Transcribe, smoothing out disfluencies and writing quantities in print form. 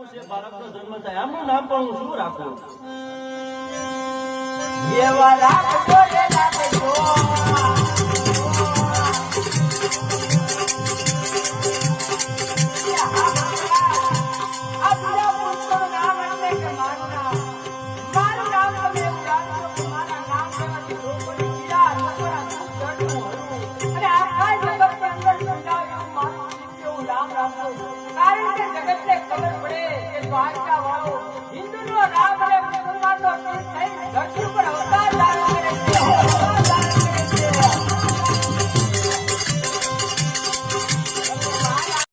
છે બાળકનો જન્મ થાય આમનું નામ પણ હું શું રાખું? એવા રાખજો રે રાખજો હિન્દુ નો રામ અને મુસલમાન નો ધરતી પર અવતાર